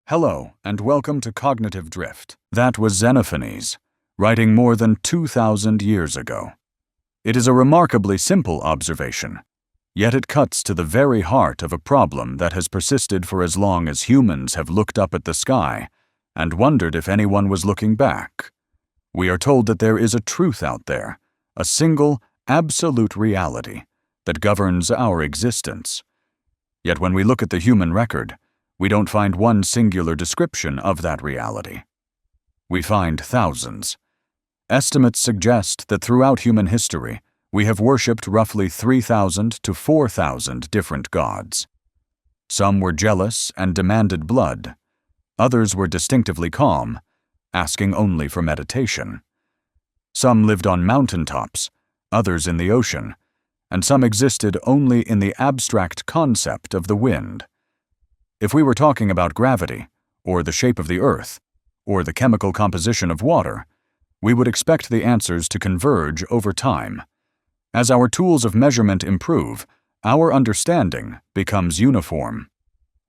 Hello, and welcome to Cognitive Drift. That was Xenophanes, writing more than 2,000 years ago. It is a remarkably simple observation, yet it cuts to the very heart of a problem that has persisted for as long as humans have looked up at the sky and wondered if anyone was looking back. We are told that there is a truth out there, a single, absolute reality that governs our existence. Yet when we look at the human record, we don't find one singular description of that reality. We find thousands. Estimates suggest that throughout human history, we have worshipped roughly 3,000 to 4,000 different gods. Some were jealous and demanded blood. Others were distinctively calm, asking only for meditation. Some lived on mountaintops, others in the ocean, and some existed only in the abstract concept of the wind. If we were talking about gravity, or the shape of the earth, or the chemical composition of water, we would expect the answers to converge over time. As our tools of measurement improve, our understanding becomes uniform.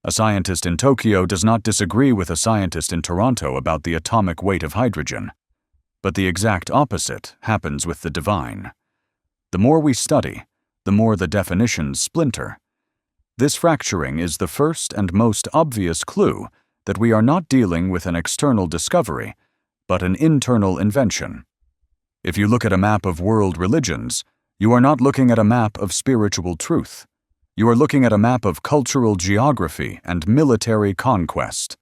A scientist in Tokyo does not disagree with a scientist in Toronto about the atomic weight of hydrogen, but the exact opposite happens with the divine. The more we study, the more the definitions splinter. This fracturing is the first and most obvious clue that we are not dealing with an external discovery, but an internal invention. If you look at a map of world religions, you are not looking at a map of spiritual truth. You are looking at a map of cultural geography and military conquest.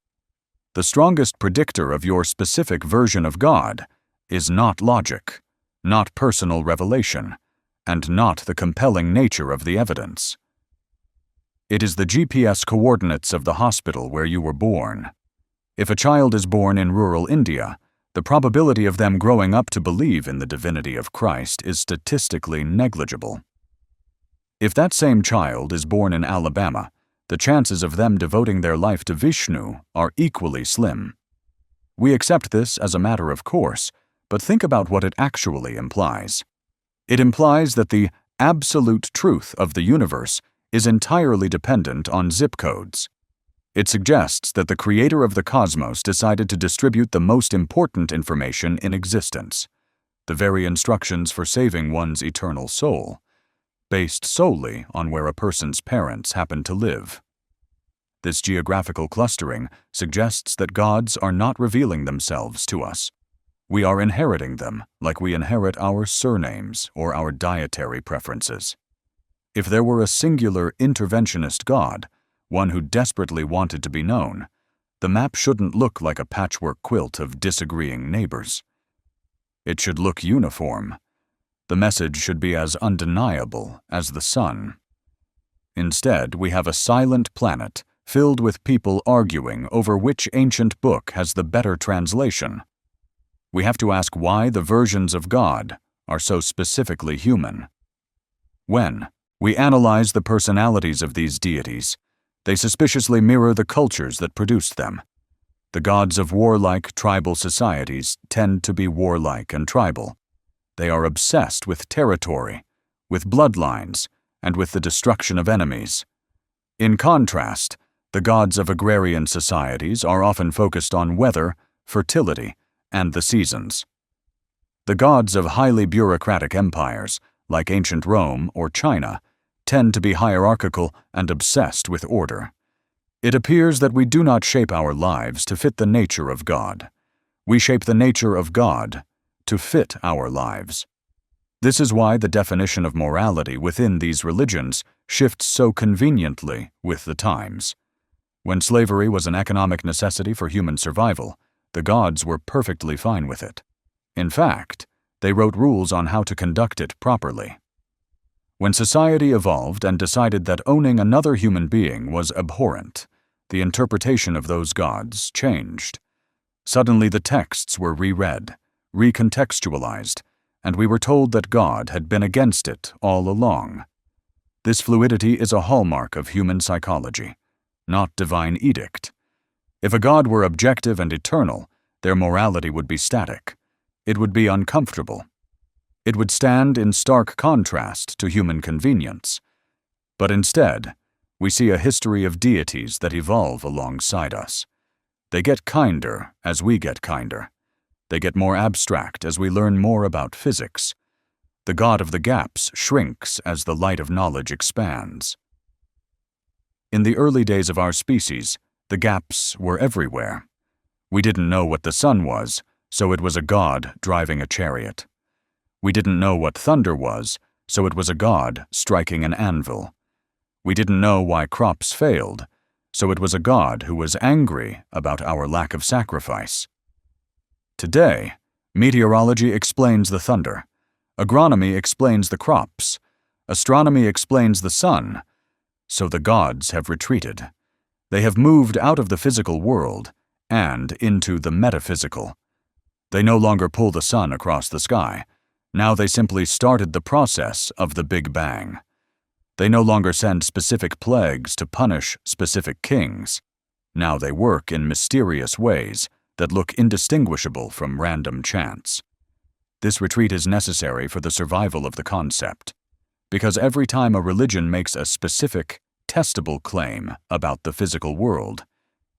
The strongest predictor of your specific version of God is not logic, not personal revelation, and not the compelling nature of the evidence. It is the GPS coordinates of the hospital where you were born. If a child is born in rural India, the probability of them growing up to believe in the divinity of Christ is statistically negligible. If that same child is born in Alabama, the chances of them devoting their life to Vishnu are equally slim. We accept this as a matter of course, but think about what it actually implies. It implies that the absolute truth of the universe is entirely dependent on zip codes. It suggests that the creator of the cosmos decided to distribute the most important information in existence, the very instructions for saving one's eternal soul, based solely on where a person's parents happen to live. This geographical clustering suggests that gods are not revealing themselves to us. We are inheriting them like we inherit our surnames or our dietary preferences. If there were a singular interventionist God, one who desperately wanted to be known, the map shouldn't look like a patchwork quilt of disagreeing neighbors. It should look uniform. The message should be as undeniable as the sun. Instead, we have a silent planet filled with people arguing over which ancient book has the better translation. We have to ask why the versions of God are so specifically human. When we analyze the personalities of these deities, they suspiciously mirror the cultures that produced them. The gods of warlike tribal societies tend to be warlike and tribal. They are obsessed with territory, with bloodlines, and with the destruction of enemies. In contrast, the gods of agrarian societies are often focused on weather, fertility, and the seasons. The gods of highly bureaucratic empires, like ancient Rome or China, tend to be hierarchical and obsessed with order. It appears that we do not shape our lives to fit the nature of God. We shape the nature of God to fit our lives. This is why the definition of morality within these religions shifts so conveniently with the times. When slavery was an economic necessity for human survival, the gods were perfectly fine with it. In fact, they wrote rules on how to conduct it properly. When society evolved and decided that owning another human being was abhorrent, the interpretation of those gods changed. Suddenly the texts were reread, recontextualized, and we were told that God had been against it all along. This fluidity is a hallmark of human psychology, not divine edict. If a god were objective and eternal, their morality would be static. It would be uncomfortable. It would stand in stark contrast to human convenience. But instead, we see a history of deities that evolve alongside us. They get kinder as we get kinder. They get more abstract as we learn more about physics. The God of the gaps shrinks as the light of knowledge expands. In the early days of our species, the gaps were everywhere. We didn't know what the sun was, so it was a god driving a chariot. We didn't know what thunder was, so it was a god striking an anvil. We didn't know why crops failed, so it was a god who was angry about our lack of sacrifice. Today, meteorology explains the thunder. Agronomy explains the crops. Astronomy explains the sun. So the gods have retreated. They have moved out of the physical world and into the metaphysical. They no longer pull the sun across the sky. Now they simply started the process of the Big Bang. They no longer send specific plagues to punish specific kings. Now they work in mysterious ways that look indistinguishable from random chance. This retreat is necessary for the survival of the concept, because every time a religion makes a specific, testable claim about the physical world,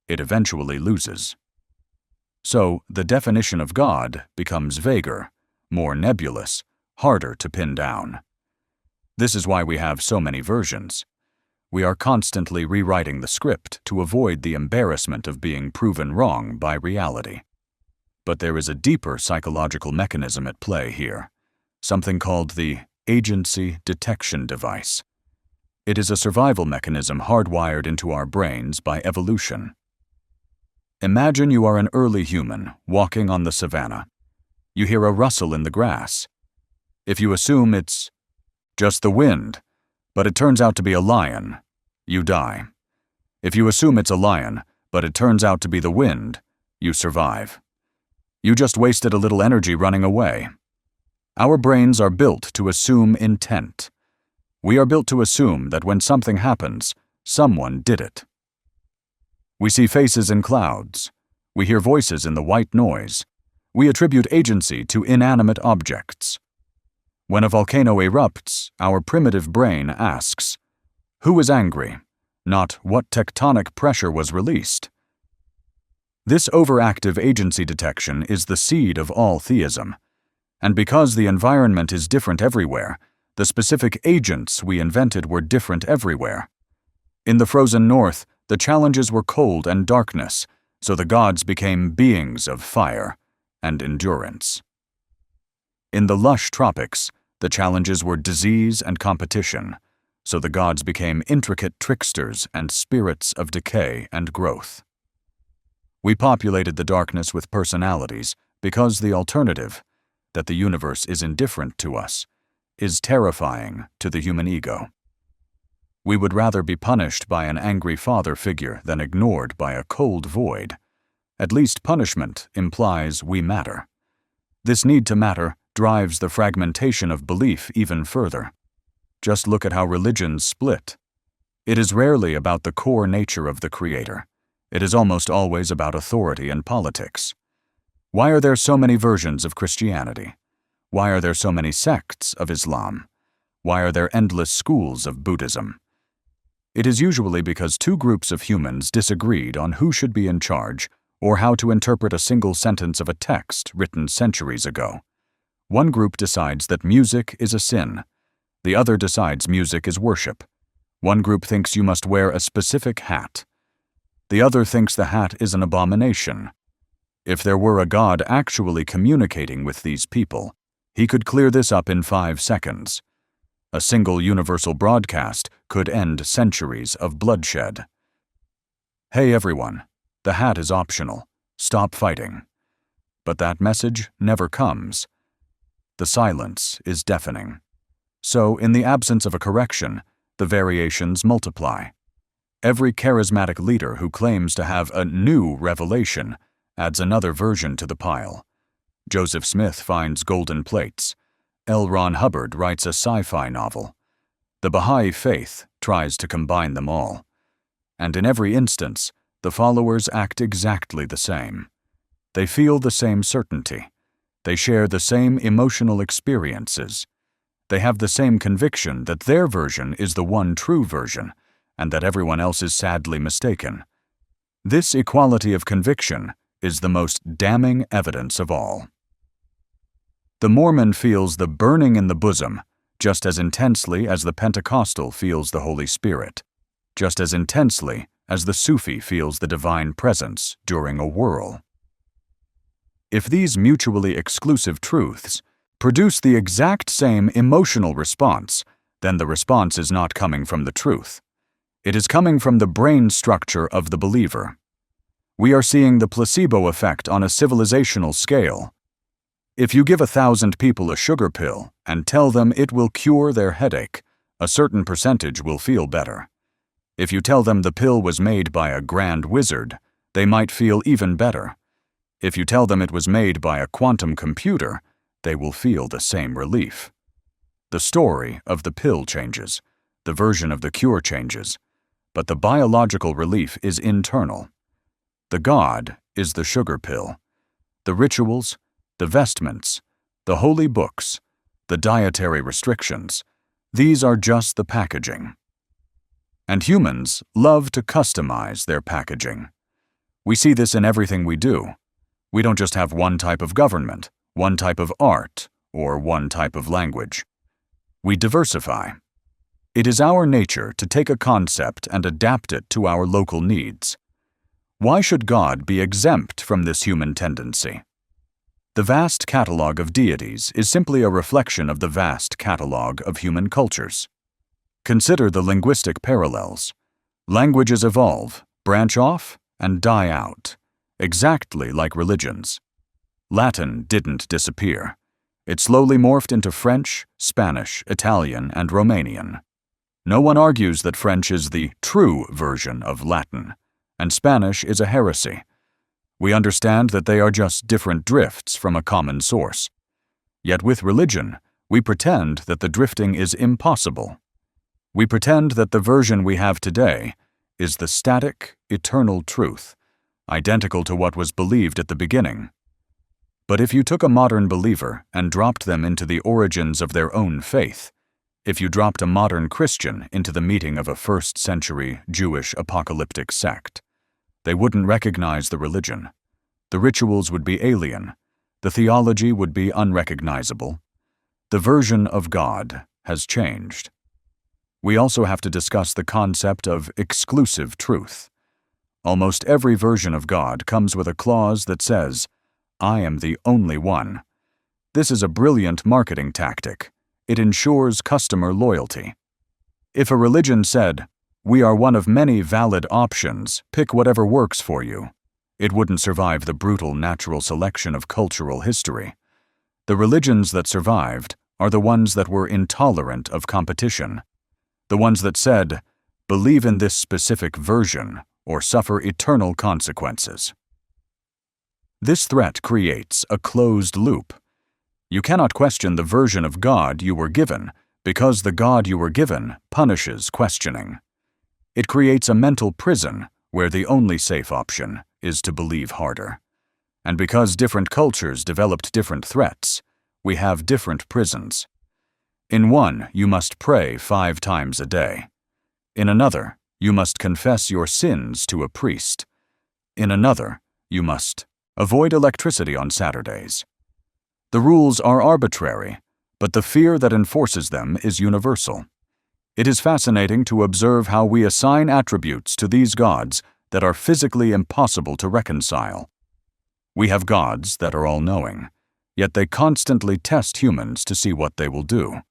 it eventually loses. So the definition of God becomes vaguer, more nebulous, harder to pin down. This is why we have so many versions. We are constantly rewriting the script to avoid the embarrassment of being proven wrong by reality. But there is a deeper psychological mechanism at play here, something called the agency detection device. It is a survival mechanism hardwired into our brains by evolution. Imagine you are an early human walking on the savannah. You hear a rustle in the grass. If you assume it's just the wind, but it turns out to be a lion, you die. If you assume it's a lion, but it turns out to be the wind, you survive. You just wasted a little energy running away. Our brains are built to assume intent. We are built to assume that when something happens, someone did it. We see faces in clouds. We hear voices in the white noise. We attribute agency to inanimate objects. When a volcano erupts, our primitive brain asks, "Who is angry?" not "what tectonic pressure was released?" This overactive agency detection is the seed of all theism. And because the environment is different everywhere, the specific agents we invented were different everywhere. In the frozen north, the challenges were cold and darkness, so the gods became beings of fire and endurance. In the lush tropics, the challenges were disease and competition, so the gods became intricate tricksters and spirits of decay and growth. We populated the darkness with personalities because the alternative, that the universe is indifferent to us, is terrifying to the human ego. We would rather be punished by an angry father figure than ignored by a cold void. At least punishment implies we matter. This need to matter drives the fragmentation of belief even further. Just look at how religions split. It is rarely about the core nature of the Creator. It is almost always about authority and politics. Why are there so many versions of Christianity? Why are there so many sects of Islam? Why are there endless schools of Buddhism? It is usually because two groups of humans disagreed on who should be in charge or how to interpret a single sentence of a text written centuries ago. One group decides that music is a sin. The other decides music is worship. One group thinks you must wear a specific hat. The other thinks the hat is an abomination. If there were a God actually communicating with these people, he could clear this up in 5 seconds. A single universal broadcast could end centuries of bloodshed. Hey everyone, the hat is optional. Stop fighting. But that message never comes. The silence is deafening. So, in the absence of a correction, the variations multiply. Every charismatic leader who claims to have a new revelation adds another version to the pile. Joseph Smith finds golden plates. L. Ron Hubbard writes a sci-fi novel. The Baha'i faith tries to combine them all. And in every instance, the followers act exactly the same. They feel the same certainty. They share the same emotional experiences. They have the same conviction that their version is the one true version, and that everyone else is sadly mistaken. This equality of conviction is the most damning evidence of all. The Mormon feels the burning in the bosom just as intensely as the Pentecostal feels the Holy Spirit, just as intensely as the Sufi feels the divine presence during a whirl. If these mutually exclusive truths produce the exact same emotional response, then the response is not coming from the truth. It is coming from the brain structure of the believer. We are seeing the placebo effect on a civilizational scale. If you give 1,000 people a sugar pill and tell them it will cure their headache, a certain percentage will feel better. If you tell them the pill was made by a grand wizard, they might feel even better. If you tell them it was made by a quantum computer, they will feel the same relief. The story of the pill changes, the version of the cure changes, but the biological relief is internal. The God is the sugar pill. The rituals, the vestments, the holy books, the dietary restrictions, these are just the packaging. And humans love to customize their packaging. We see this in everything we do. We don't just have one type of government, one type of art, or one type of language. We diversify. It is our nature to take a concept and adapt it to our local needs. Why should God be exempt from this human tendency? The vast catalog of deities is simply a reflection of the vast catalog of human cultures. Consider the linguistic parallels. Languages evolve, branch off, and die out, exactly like religions. Latin didn't disappear. It slowly morphed into French, Spanish, Italian, and Romanian. No one argues that French is the true version of Latin, and Spanish is a heresy. We understand that they are just different drifts from a common source. Yet with religion, we pretend that the drifting is impossible. We pretend that the version we have today is the static, eternal truth, identical to what was believed at the beginning. But if you took a modern believer and dropped them into the origins of their own faith, if you dropped a modern Christian into the meeting of a first-century Jewish apocalyptic sect, they wouldn't recognize the religion. The rituals would be alien. The theology would be unrecognizable. The version of God has changed. We also have to discuss the concept of exclusive truth. Almost every version of God comes with a clause that says, "I am the only one." This is a brilliant marketing tactic. It ensures customer loyalty. If a religion said, "We are one of many valid options, pick whatever works for you," it wouldn't survive the brutal natural selection of cultural history. The religions that survived are the ones that were intolerant of competition. The ones that said, "Believe in this specific version or suffer eternal consequences." This threat creates a closed loop. You cannot question the version of God you were given because the God you were given punishes questioning. It creates a mental prison where the only safe option is to believe harder. And because different cultures developed different threats, we have different prisons. In one, you must pray 5 times a day. In another, you must confess your sins to a priest. In another, you must avoid electricity on Saturdays. The rules are arbitrary, but the fear that enforces them is universal. It is fascinating to observe how we assign attributes to these gods that are physically impossible to reconcile. We have gods that are all-knowing, yet they constantly test humans to see what they will do.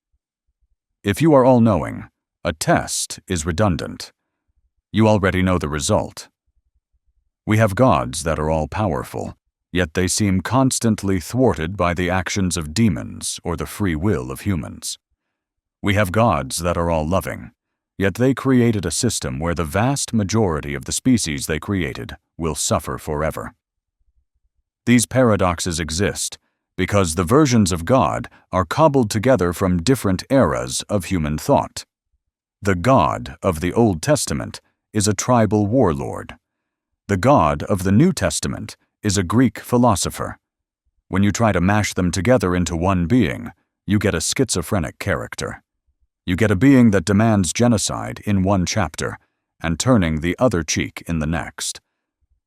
If you are all-knowing, a test is redundant. You already know the result. We have gods that are all-powerful, yet they seem constantly thwarted by the actions of demons or the free will of humans. We have gods that are all-loving, yet they created a system where the vast majority of the species they created will suffer forever. These paradoxes exist because the versions of God are cobbled together from different eras of human thought. The God of the Old Testament is a tribal warlord. The God of the New Testament is a Greek philosopher. When you try to mash them together into one being, you get a schizophrenic character. You get a being that demands genocide in one chapter and turning the other cheek in the next.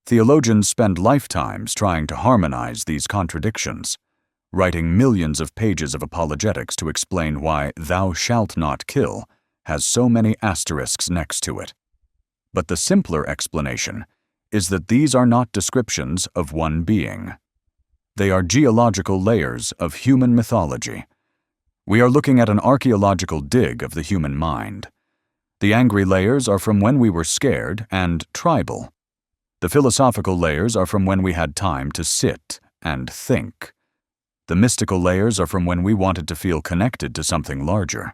Theologians spend lifetimes trying to harmonize these contradictions, writing millions of pages of apologetics to explain why "thou shalt not kill" has so many asterisks next to it. But the simpler explanation is that these are not descriptions of one being. They are geological layers of human mythology. We are looking at an archaeological dig of the human mind. The angry layers are from when we were scared and tribal. The philosophical layers are from when we had time to sit and think. The mystical layers are from when we wanted to feel connected to something larger.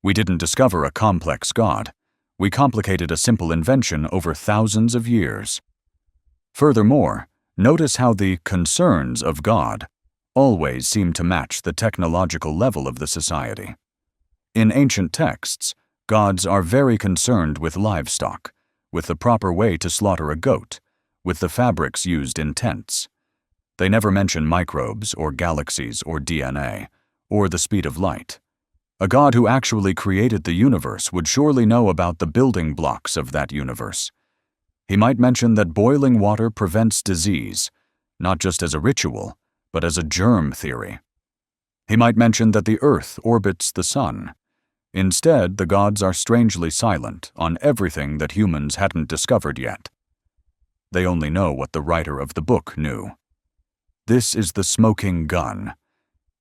We didn't discover a complex God. We complicated a simple invention over thousands of years. Furthermore, notice how the concerns of God always seem to match the technological level of the society. In ancient texts, gods are very concerned with livestock, with the proper way to slaughter a goat, with the fabrics used in tents. They never mention microbes or galaxies or DNA, or the speed of light. A god who actually created the universe would surely know about the building blocks of that universe. He might mention that boiling water prevents disease, not just as a ritual, but as a germ theory. He might mention that the earth orbits the sun. Instead, the gods are strangely silent on everything that humans hadn't discovered yet. They only know what the writer of the book knew. This is the smoking gun.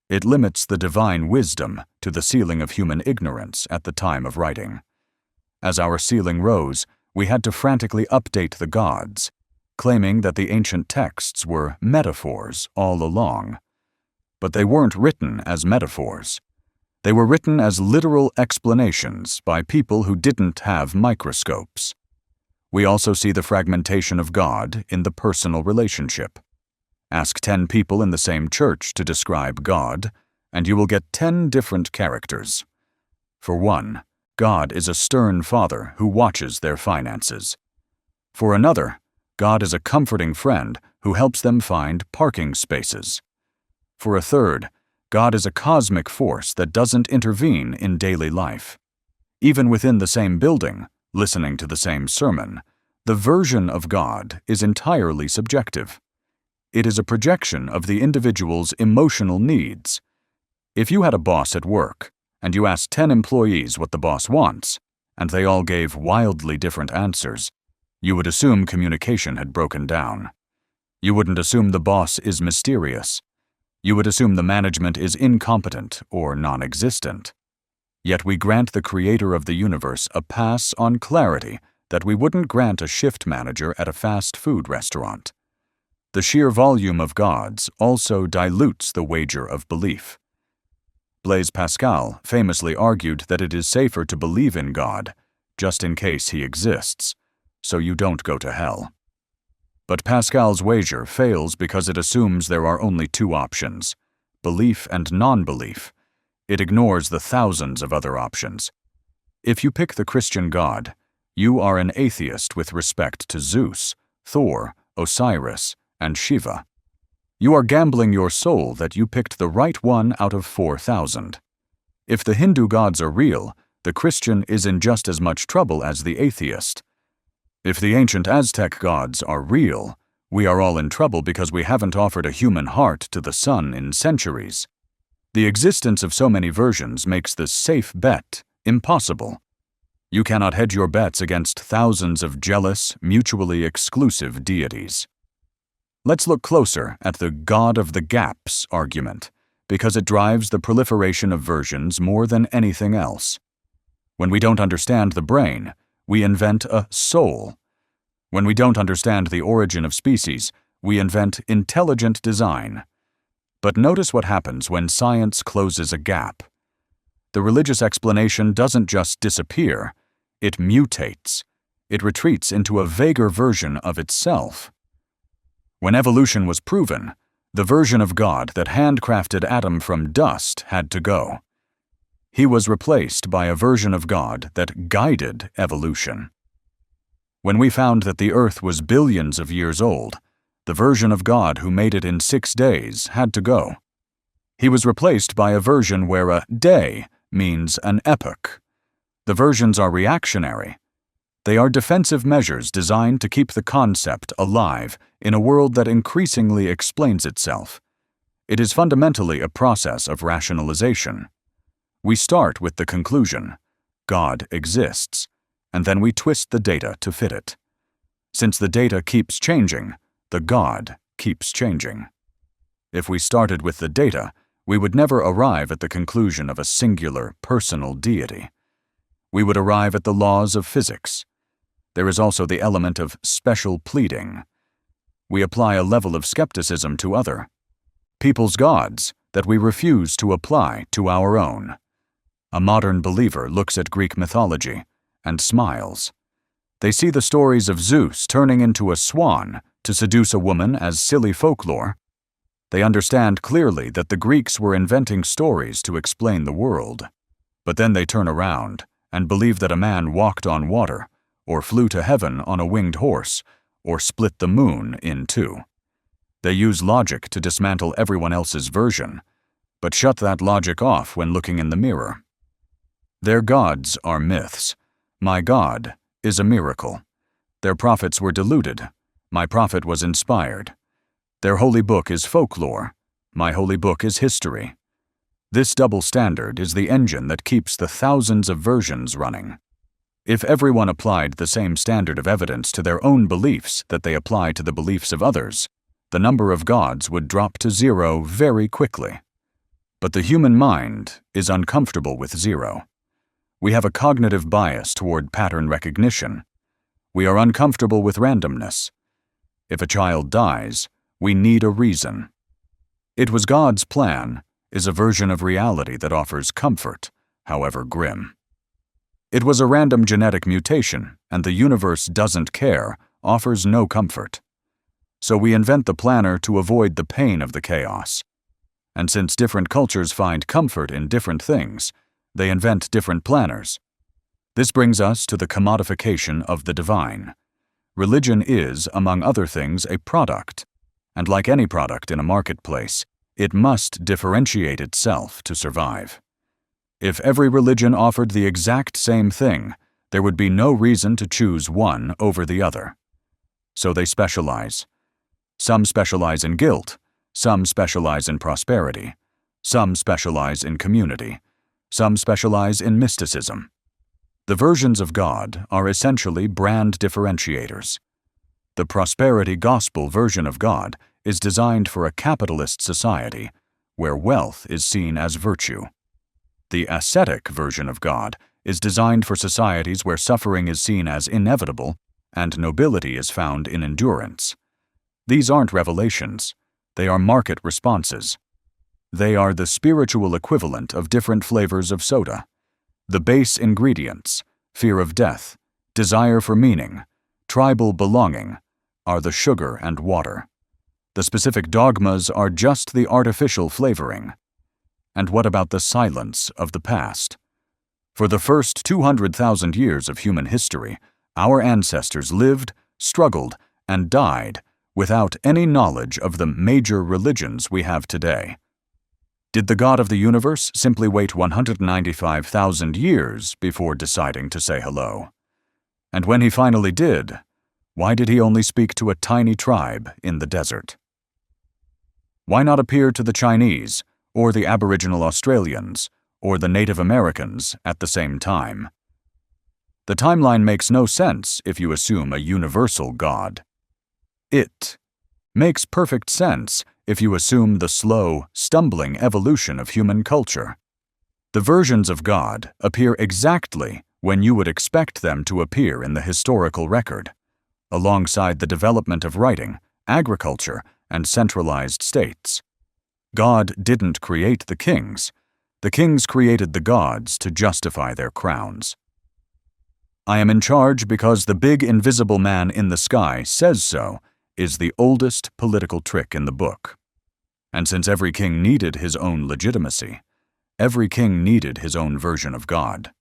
It limits the divine wisdom to the ceiling of human ignorance at the time of writing. As our ceiling rose, we had to frantically update the gods, claiming that the ancient texts were metaphors all along. But they weren't written as metaphors. They were written as literal explanations by people who didn't have microscopes. We also see the fragmentation of God in the personal relationship. Ask 10 people in the same church to describe God, and you will get 10 different characters. For one, God is a stern father who watches their finances. For another, God is a comforting friend who helps them find parking spaces. For a third, God is a cosmic force that doesn't intervene in daily life. Even within the same building, listening to the same sermon, the version of God is entirely subjective. It is a projection of the individual's emotional needs. If you had a boss at work, and you asked 10 employees what the boss wants, and they all gave wildly different answers, you would assume communication had broken down. You wouldn't assume the boss is mysterious. You would assume the management is incompetent or non-existent. Yet we grant the creator of the universe a pass on clarity that we wouldn't grant a shift manager at a fast food restaurant. The sheer volume of gods also dilutes the wager of belief. Blaise Pascal famously argued that it is safer to believe in God, just in case he exists, so you don't go to hell. But Pascal's wager fails because it assumes there are only two options, belief and non-belief. It ignores the thousands of other options. If you pick the Christian God, you are an atheist with respect to Zeus, Thor, Osiris, and Shiva. You are gambling your soul that you picked the right one out of 4,000. If the Hindu gods are real, the Christian is in just as much trouble as the atheist. If the ancient Aztec gods are real, we are all in trouble because we haven't offered a human heart to the sun in centuries. The existence of so many versions makes the safe bet impossible. You cannot hedge your bets against thousands of jealous, mutually exclusive deities. Let's look closer at the God of the gaps argument, because it drives the proliferation of versions more than anything else. When we don't understand the brain, we invent a soul. When we don't understand the origin of species, we invent intelligent design. But notice what happens when science closes a gap. The religious explanation doesn't just disappear, it mutates. It retreats into a vaguer version of itself. When evolution was proven, the version of God that handcrafted Adam from dust had to go. He was replaced by a version of God that guided evolution. When we found that the earth was billions of years old, the version of God who made it in 6 days had to go. He was replaced by a version where a day means an epoch. The versions are reactionary. They are defensive measures designed to keep the concept alive in a world that increasingly explains itself. It is fundamentally a process of rationalization. We start with the conclusion, God exists, and then we twist the data to fit it. Since the data keeps changing, the God keeps changing. If we started with the data, we would never arrive at the conclusion of a singular, personal deity. We would arrive at the laws of physics. There is also the element of special pleading. We apply a level of skepticism to other people's gods that we refuse to apply to our own. A modern believer looks at Greek mythology and smiles. They see the stories of Zeus turning into a swan to seduce a woman as silly folklore. They understand clearly that the Greeks were inventing stories to explain the world. But then they turn around and believe that a man walked on water, or flew to heaven on a winged horse, or split the moon in two. They use logic to dismantle everyone else's version, but shut that logic off when looking in the mirror. Their gods are myths. My God is a miracle. Their prophets were deluded. My prophet was inspired. Their holy book is folklore. My holy book is history. This double standard is the engine that keeps the thousands of versions running. If everyone applied the same standard of evidence to their own beliefs that they apply to the beliefs of others, the number of gods would drop to zero very quickly. But the human mind is uncomfortable with zero. We have a cognitive bias toward pattern recognition. We are uncomfortable with randomness. If a child dies, we need a reason. It was God's plan is a version of reality that offers comfort, however grim. It was a random genetic mutation, and the universe doesn't care, offers no comfort. So we invent the planner to avoid the pain of the chaos. And since different cultures find comfort in different things, they invent different planners. This brings us to the commodification of the divine. Religion is, among other things, a product, and like any product in a marketplace, it must differentiate itself to survive. If every religion offered the exact same thing, there would be no reason to choose one over the other. So they specialize. Some specialize in guilt, some specialize in prosperity, some specialize in community, some specialize in mysticism. The versions of God are essentially brand differentiators. The prosperity gospel version of God is designed for a capitalist society where wealth is seen as virtue. The ascetic version of God is designed for societies where suffering is seen as inevitable and nobility is found in endurance. These aren't revelations. They are market responses. They are the spiritual equivalent of different flavors of soda. The base ingredients, fear of death, desire for meaning, tribal belonging, are the sugar and water. The specific dogmas are just the artificial flavoring. And what about the silence of the past? For the first 200,000 years of human history, our ancestors lived, struggled, and died without any knowledge of the major religions we have today. Did the God of the universe simply wait 195,000 years before deciding to say hello? And when he finally did, why did he only speak to a tiny tribe in the desert? Why not appear to the Chinese, or the Aboriginal Australians, or the Native Americans at the same time? The timeline makes no sense if you assume a universal God. It makes perfect sense if you assume the slow, stumbling evolution of human culture. The versions of God appear exactly when you would expect them to appear in the historical record, alongside the development of writing, agriculture, and centralized states. God didn't create the kings. The kings created the gods to justify their crowns. I am in charge because the big invisible man in the sky says so is the oldest political trick in the book. And since every king needed his own legitimacy, every king needed his own version of God.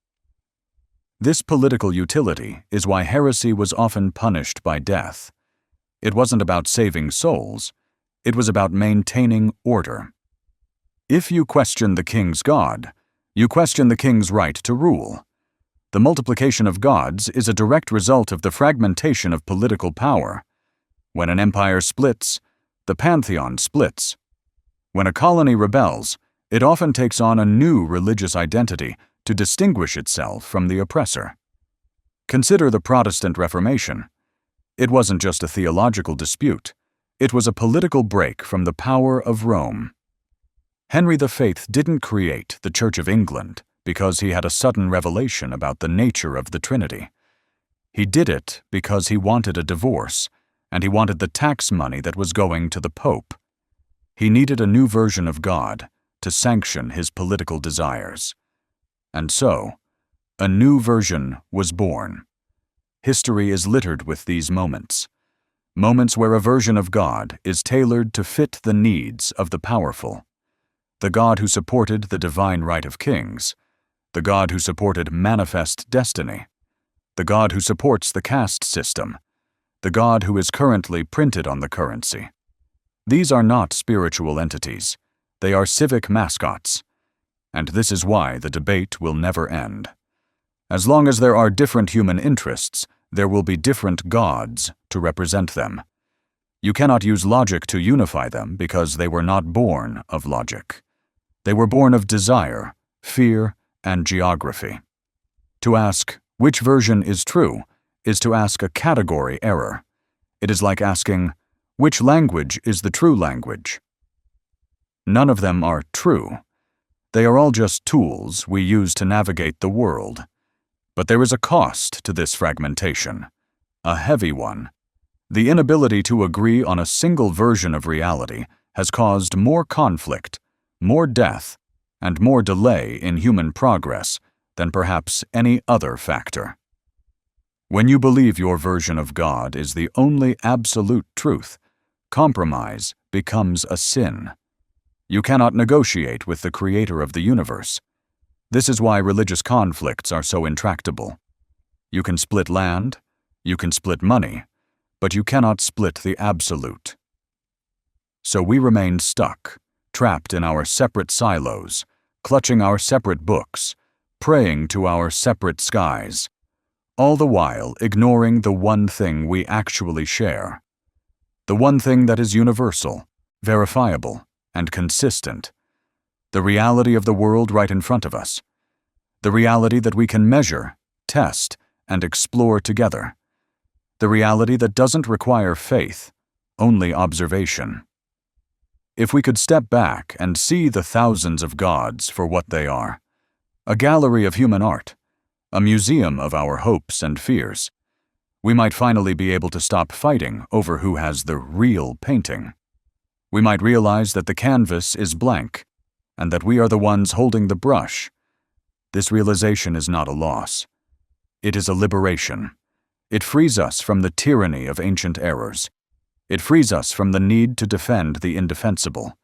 This political utility is why heresy was often punished by death. It wasn't about saving souls, it was about maintaining order. If you question the king's God, you question the king's right to rule. The multiplication of gods is a direct result of the fragmentation of political power. When an empire splits, the pantheon splits. When a colony rebels, it often takes on a new religious identity to distinguish itself from the oppressor. Consider the Protestant Reformation. It wasn't just a theological dispute. It was a political break from the power of Rome. Henry V didn't create the Church of England because he had a sudden revelation about the nature of the Trinity. He did it because he wanted a divorce, and he wanted the tax money that was going to the Pope. He needed a new version of God to sanction his political desires. And so, a new version was born. History is littered with these moments. Moments where a version of God is tailored to fit the needs of the powerful. The God who supported the divine right of kings. The God who supported manifest destiny. The God who supports the caste system. The God who is currently printed on the currency. These are not spiritual entities. They are civic mascots. And this is why the debate will never end. As long as there are different human interests, there will be different gods to represent them. You cannot use logic to unify them because they were not born of logic. They were born of desire, fear, and geography. To ask, which version is true, is to ask a category error. It is like asking, which language is the true language? None of them are true. They are all just tools we use to navigate the world. But there is a cost to this fragmentation, a heavy one. The inability to agree on a single version of reality has caused more conflict, more death, and more delay in human progress than perhaps any other factor. When you believe your version of God is the only absolute truth, compromise becomes a sin. You cannot negotiate with the creator of the universe. This is why religious conflicts are so intractable. You can split land, you can split money, but you cannot split the absolute. So we remain stuck, trapped in our separate silos, clutching our separate books, praying to our separate skies, all the while ignoring the one thing we actually share. The one thing that is universal, verifiable, and consistent. The reality of the world right in front of us. The reality that we can measure, test, and explore together. The reality that doesn't require faith, only observation. If we could step back and see the thousands of gods for what they are, a gallery of human art, a museum of our hopes and fears, we might finally be able to stop fighting over who has the real painting. We might realize that the canvas is blank, and that we are the ones holding the brush. This realization is not a loss. It is a liberation. It frees us from the tyranny of ancient errors. It frees us from the need to defend the indefensible.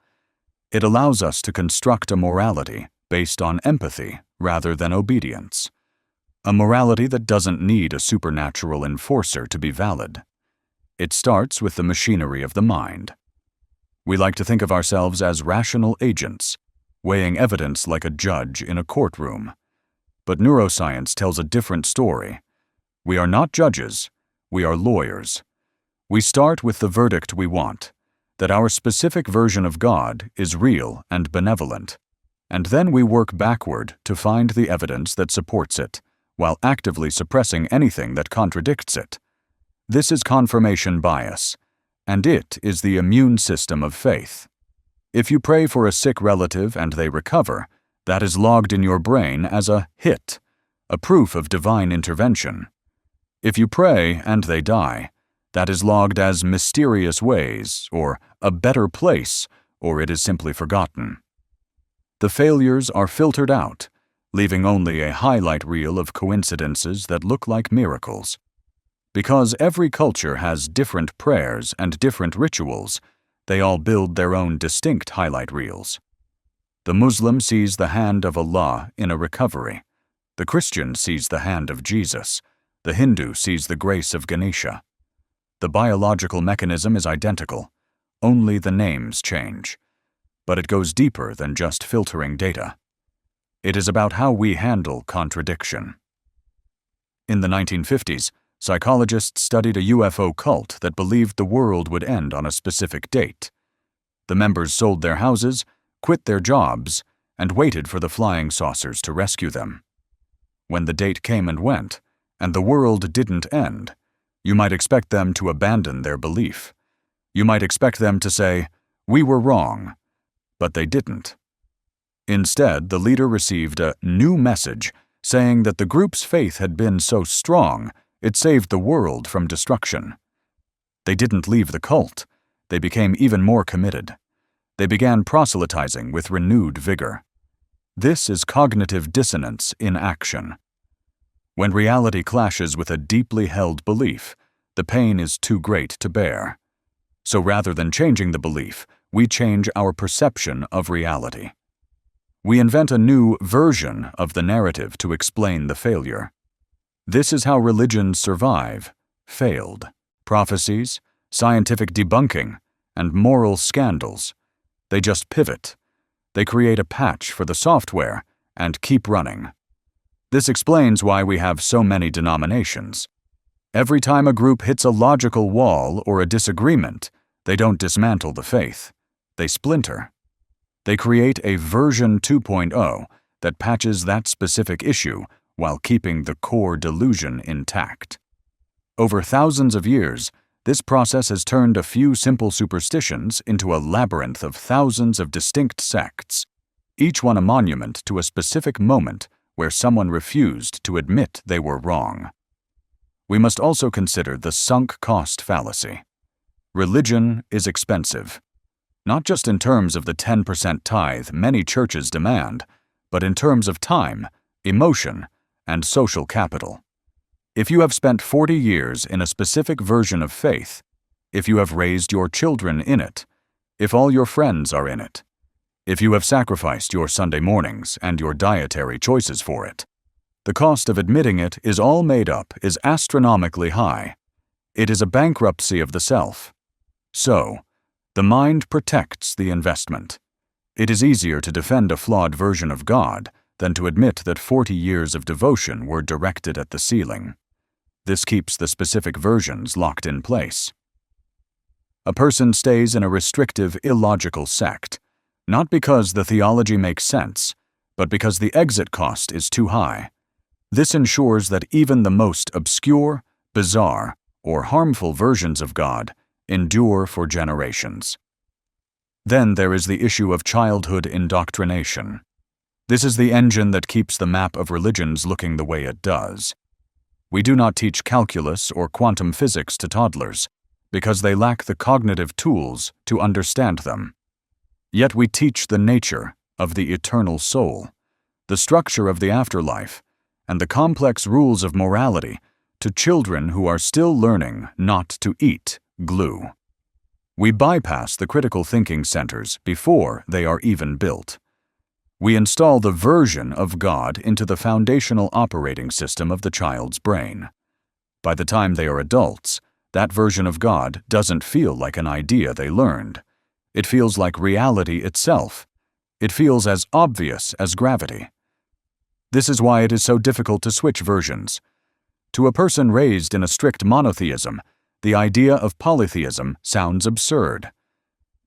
It allows us to construct a morality based on empathy rather than obedience. A morality that doesn't need a supernatural enforcer to be valid. It starts with the machinery of the mind. We like to think of ourselves as rational agents, weighing evidence like a judge in a courtroom. But neuroscience tells a different story. We are not judges, we are lawyers. We start with the verdict we want, that our specific version of God is real and benevolent, and then we work backward to find the evidence that supports it, while actively suppressing anything that contradicts it. This is confirmation bias, and it is the immune system of faith. If you pray for a sick relative and they recover, that is logged in your brain as a hit, a proof of divine intervention. If you pray and they die, that is logged as mysterious ways, or a better place, or it is simply forgotten. The failures are filtered out, leaving only a highlight reel of coincidences that look like miracles. Because every culture has different prayers and different rituals, they all build their own distinct highlight reels. The Muslim sees the hand of Allah in a recovery. The Christian sees the hand of Jesus. The Hindu sees the grace of Ganesha. The biological mechanism is identical, only the names change. But it goes deeper than just filtering data. It is about how we handle contradiction. In the 1950s, psychologists studied a UFO cult that believed the world would end on a specific date. The members sold their houses, quit their jobs, and waited for the flying saucers to rescue them. When the date came and went, and the world didn't end, you might expect them to abandon their belief. You might expect them to say, "We were wrong," but they didn't. Instead, the leader received a new message saying that the group's faith had been so strong it saved the world from destruction. They didn't leave the cult. They became even more committed. They began proselytizing with renewed vigor. This is cognitive dissonance in action. When reality clashes with a deeply held belief, the pain is too great to bear. So rather than changing the belief, we change our perception of reality. We invent a new version of the narrative to explain the failure. This is how religions survive, failed. Prophecies, scientific debunking, and moral scandals. They just pivot. They create a patch for the software and keep running. This explains why we have so many denominations. Every time a group hits a logical wall or a disagreement, they don't dismantle the faith. They splinter. They create a version 2.0 that patches that specific issue while keeping the core delusion intact. Over thousands of years, this process has turned a few simple superstitions into a labyrinth of thousands of distinct sects, each one a monument to a specific moment where someone refused to admit they were wrong. We must also consider the sunk cost fallacy. Religion is expensive, not just in terms of the 10% tithe many churches demand, but in terms of time, emotion, and social capital. If you have spent 40 years in a specific version of faith, if you have raised your children in it, if all your friends are in it, if you have sacrificed your Sunday mornings and your dietary choices for it, the cost of admitting it is all made up is astronomically high. It is a bankruptcy of the self. So, the mind protects the investment. It is easier to defend a flawed version of God than to admit that 40 years of devotion were directed at the ceiling. This keeps the specific versions locked in place. A person stays in a restrictive, illogical sect, not because the theology makes sense, but because the exit cost is too high. This ensures that even the most obscure, bizarre, or harmful versions of God endure for generations. Then there is the issue of childhood indoctrination. This is the engine that keeps the map of religions looking the way it does. We do not teach calculus or quantum physics to toddlers because they lack the cognitive tools to understand them. Yet we teach the nature of the eternal soul, the structure of the afterlife, and the complex rules of morality to children who are still learning not to eat glue. We bypass the critical thinking centers before they are even built. We install the version of God into the foundational operating system of the child's brain. By the time they are adults, that version of God doesn't feel like an idea they learned. It feels like reality itself. It feels as obvious as gravity. This is why it is so difficult to switch versions. To a person raised in a strict monotheism, the idea of polytheism sounds absurd.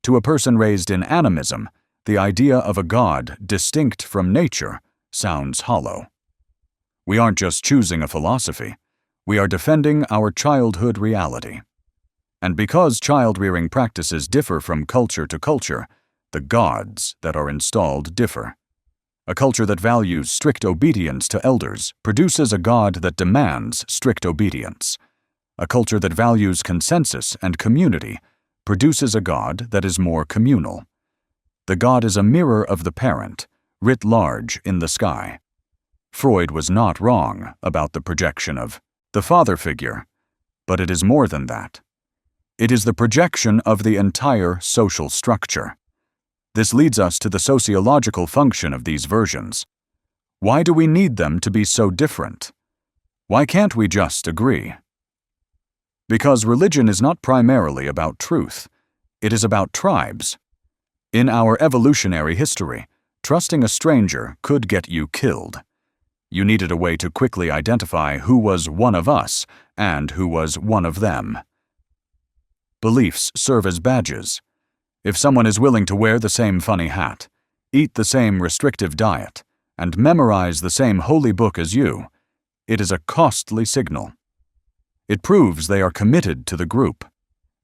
To a person raised in animism, the idea of a God distinct from nature sounds hollow. We aren't just choosing a philosophy, we are defending our childhood reality. And because child-rearing practices differ from culture to culture, the gods that are installed differ. A culture that values strict obedience to elders produces a God that demands strict obedience. A culture that values consensus and community produces a God that is more communal. The God is a mirror of the parent, writ large in the sky. Freud was not wrong about the projection of the father figure, but it is more than that. It is the projection of the entire social structure. This leads us to the sociological function of these versions. Why do we need them to be so different? Why can't we just agree? Because religion is not primarily about truth. It is about tribes. In our evolutionary history, trusting a stranger could get you killed. You needed a way to quickly identify who was one of us and who was one of them. Beliefs serve as badges. If someone is willing to wear the same funny hat, eat the same restrictive diet, and memorize the same holy book as you, it is a costly signal. It proves they are committed to the group.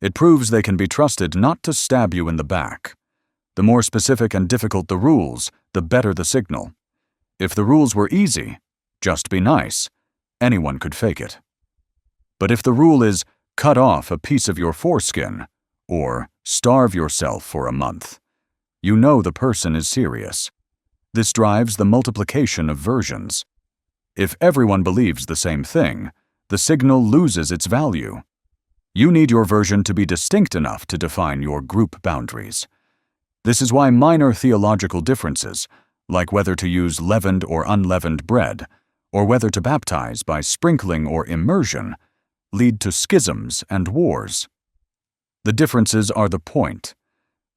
It proves they can be trusted not to stab you in the back. The more specific and difficult the rules, the better the signal. If the rules were easy, just be nice, anyone could fake it. But if the rule is cut off a piece of your foreskin, or starve yourself for a month, you know the person is serious. This drives the multiplication of versions. If everyone believes the same thing, the signal loses its value. You need your version to be distinct enough to define your group boundaries. This is why minor theological differences, like whether to use leavened or unleavened bread, or whether to baptize by sprinkling or immersion, lead to schisms and wars. The differences are the point.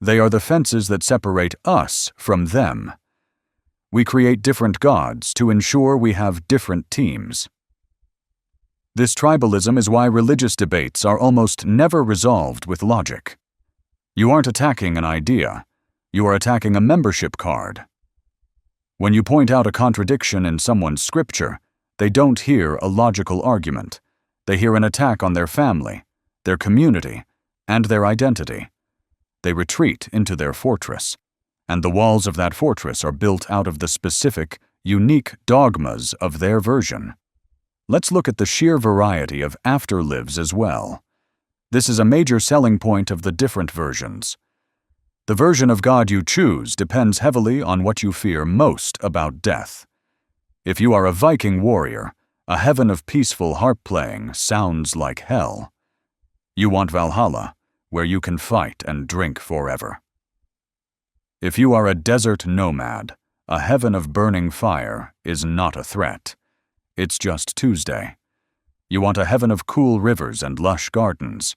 They are the fences that separate us from them. We create different gods to ensure we have different teams. This tribalism is why religious debates are almost never resolved with logic. You aren't attacking an idea, you are attacking a membership card. When you point out a contradiction in someone's scripture, they don't hear a logical argument. They hear an attack on their family, their community, and their identity. They retreat into their fortress, and the walls of that fortress are built out of the specific, unique dogmas of their version. Let's look at the sheer variety of afterlives as well. This is a major selling point of the different versions. The version of God you choose depends heavily on what you fear most about death. If you are a Viking warrior, a heaven of peaceful harp playing sounds like hell. You want Valhalla, where you can fight and drink forever. If you are a desert nomad, a heaven of burning fire is not a threat. It's just Tuesday. You want a heaven of cool rivers and lush gardens.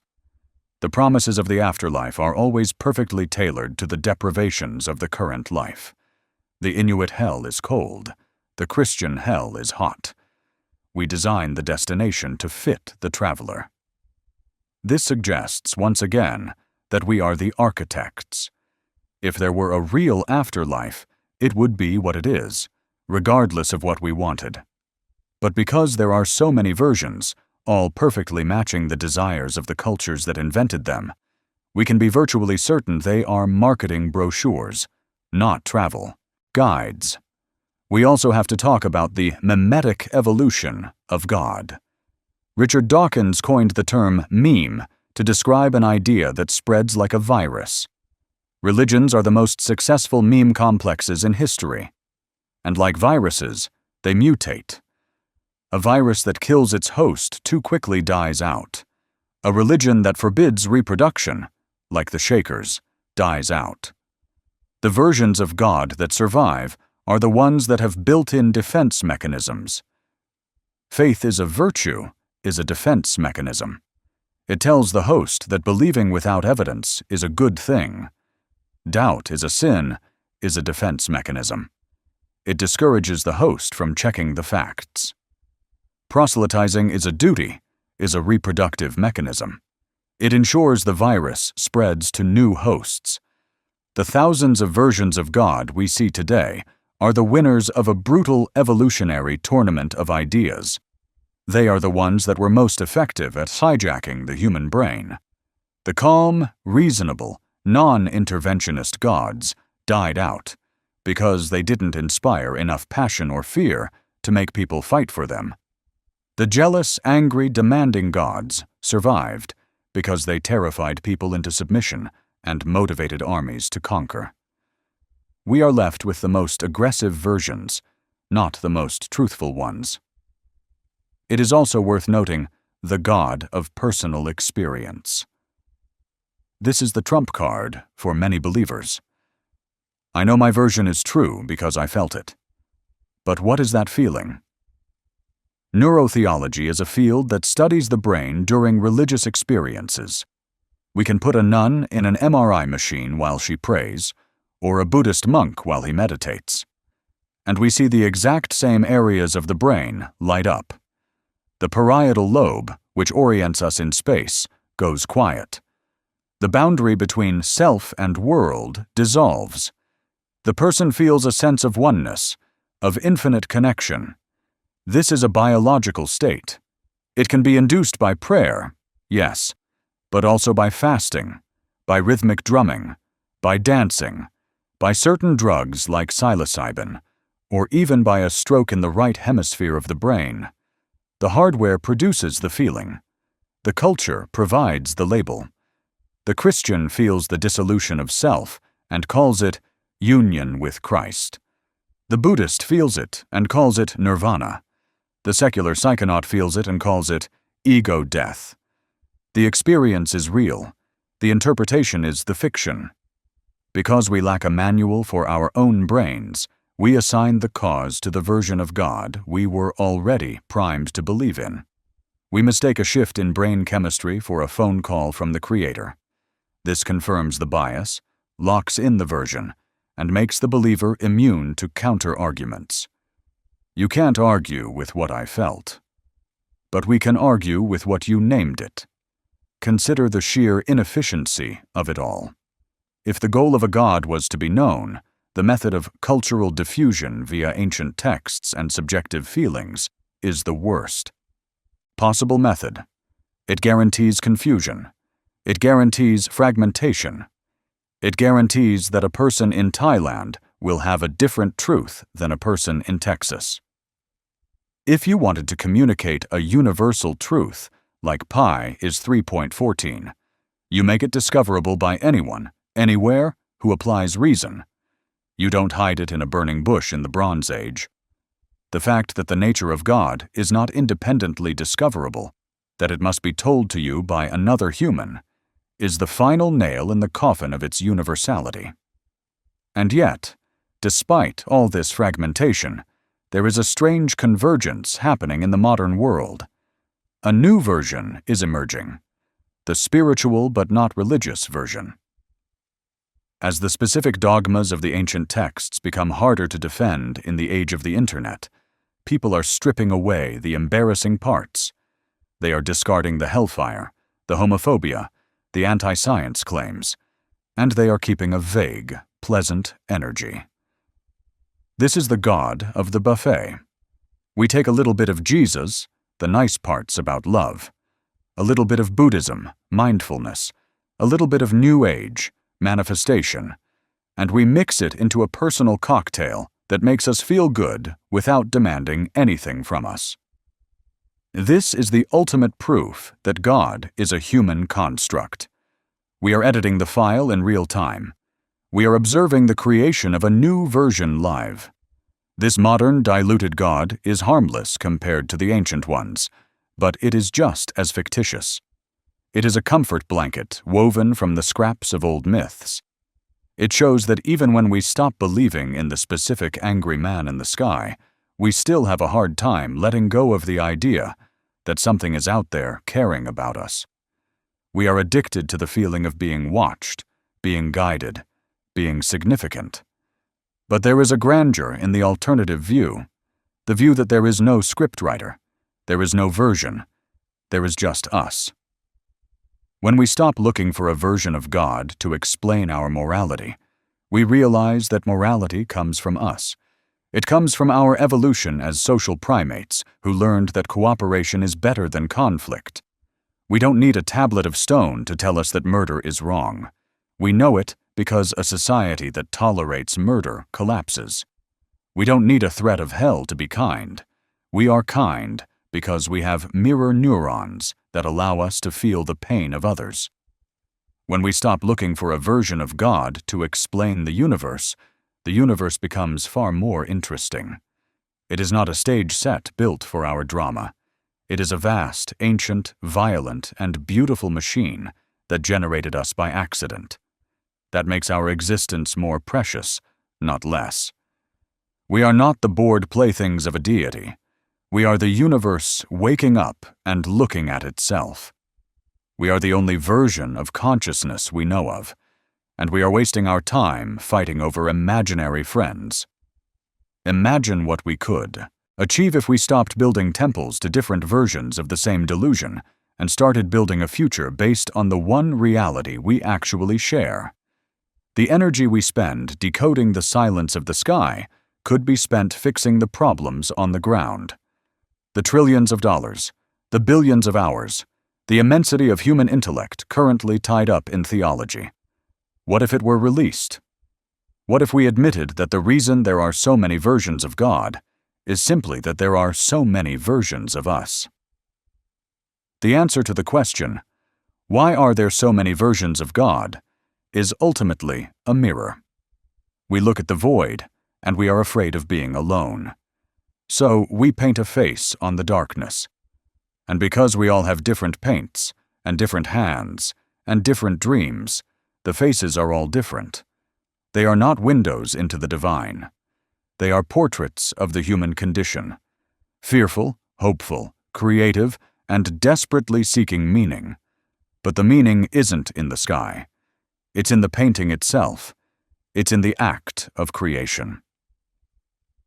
The promises of the afterlife are always perfectly tailored to the deprivations of the current life. The Inuit hell is cold. The Christian hell is hot. We design the destination to fit the traveler. This suggests, once again, that we are the architects. If there were a real afterlife, it would be what it is, regardless of what we wanted. But because there are so many versions, all perfectly matching the desires of the cultures that invented them, we can be virtually certain they are marketing brochures, not travel guides. We also have to talk about the memetic evolution of God. Richard Dawkins coined the term meme to describe an idea that spreads like a virus. Religions are the most successful meme complexes in history. And like viruses, they mutate. A virus that kills its host too quickly dies out. A religion that forbids reproduction, like the Shakers, dies out. The versions of God that survive are the ones that have built-in defense mechanisms. Faith is a virtue, is a defense mechanism. It tells the host that believing without evidence is a good thing. Doubt is a sin, is a defense mechanism. It discourages the host from checking the facts. Proselytizing is a duty, is a reproductive mechanism. It ensures the virus spreads to new hosts. The thousands of versions of God we see today are the winners of a brutal evolutionary tournament of ideas. They are the ones that were most effective at hijacking the human brain. The calm, reasonable, non-interventionist gods died out because they didn't inspire enough passion or fear to make people fight for them. The jealous, angry, demanding gods survived because they terrified people into submission and motivated armies to conquer. We are left with the most aggressive versions, not the most truthful ones. It is also worth noting the God of personal experience. This is the trump card for many believers. I know my version is true because I felt it. But what is that feeling? Neurotheology is a field that studies the brain during religious experiences. We can put a nun in an MRI machine while she prays, or a Buddhist monk while he meditates. and we see the exact same areas of the brain light up. The parietal lobe, which orients us in space, goes quiet. The boundary between self and world dissolves. The person feels a sense of oneness, of infinite connection. This is a biological state. It can be induced by prayer, yes, but also by fasting, by rhythmic drumming, by dancing, by certain drugs like psilocybin, or even by a stroke in the right hemisphere of the brain. The hardware produces the feeling. The culture provides the label. The Christian feels the dissolution of self and calls it union with Christ. The Buddhist feels it and calls it nirvana. The secular psychonaut feels it and calls it ego death. The experience is real. The interpretation is the fiction. Because we lack a manual for our own brains, we assign the cause to the version of God we were already primed to believe in. We mistake a shift in brain chemistry for a phone call from the Creator. This confirms the bias, locks in the version, and makes the believer immune to counter-arguments. You can't argue with what I felt. But we can argue with what you named it. Consider the sheer inefficiency of it all. If the goal of a God was to be known, the method of cultural diffusion via ancient texts and subjective feelings is the worst possible method. It guarantees confusion. It guarantees fragmentation. It guarantees that a person in Thailand will have a different truth than a person in Texas. If you wanted to communicate a universal truth, like pi is 3.14, you make it discoverable by anyone, anywhere, who applies reason. You don't hide it in a burning bush in the Bronze Age. The fact that the nature of God is not independently discoverable, that it must be told to you by another human, is the final nail in the coffin of its universality. And yet, despite all this fragmentation, there is a strange convergence happening in the modern world. A new version is emerging, the spiritual but not religious version. As the specific dogmas of the ancient texts become harder to defend in the age of the Internet, people are stripping away the embarrassing parts. They are discarding the hellfire, the homophobia, the anti-science claims, and they are keeping a vague, pleasant energy. This is the God of the buffet. We take a little bit of Jesus, the nice parts about love, a little bit of Buddhism, mindfulness, a little bit of New Age, manifestation, and we mix it into a personal cocktail that makes us feel good without demanding anything from us. This is the ultimate proof that God is a human construct. We are editing the file in real time. We are observing the creation of a new version live. This modern, diluted God is harmless compared to the ancient ones, but it is just as fictitious. It is a comfort blanket woven from the scraps of old myths. It shows that even when we stop believing in the specific angry man in the sky, we still have a hard time letting go of the idea that something is out there caring about us. We are addicted to the feeling of being watched, being guided, being significant. But there is a grandeur in the alternative view, the view that there is no scriptwriter, there is no version, there is just us. When we stop looking for a version of God to explain our morality, we realize that morality comes from us. It comes from our evolution as social primates who learned that cooperation is better than conflict. We don't need a tablet of stone to tell us that murder is wrong. We know it because a society that tolerates murder collapses. We don't need a threat of hell to be kind. We are kind because we have mirror neurons that allow us to feel the pain of others. When we stop looking for a version of God to explain the universe becomes far more interesting. It is not a stage set built for our drama. It is a vast, ancient, violent, and beautiful machine that generated us by accident. That makes our existence more precious, not less. We are not the bored playthings of a deity. We are the universe waking up and looking at itself. We are the only version of consciousness we know of, and we are wasting our time fighting over imaginary friends. Imagine what we could achieve if we stopped building temples to different versions of the same delusion and started building a future based on the one reality we actually share. The energy we spend decoding the silence of the sky could be spent fixing the problems on the ground. The trillions of dollars, the billions of hours, the immensity of human intellect currently tied up in theology. What if it were released? What if we admitted that the reason there are so many versions of God is simply that there are so many versions of us? The answer to the question, why are there so many versions of God, is ultimately a mirror. We look at the void, and we are afraid of being alone. So we paint a face on the darkness. And because we all have different paints, and different hands, and different dreams, the faces are all different. They are not windows into the divine. They are portraits of the human condition, fearful, hopeful, creative, and desperately seeking meaning. But the meaning isn't in the sky. It's in the painting itself. It's in the act of creation.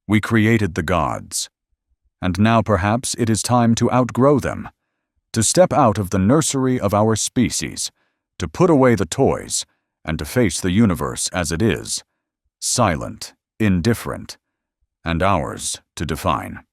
We created the gods, and now perhaps it is time to outgrow them, to step out of the nursery of our species, to put away the toys, and to face the universe as it is, silent, indifferent, and ours to define.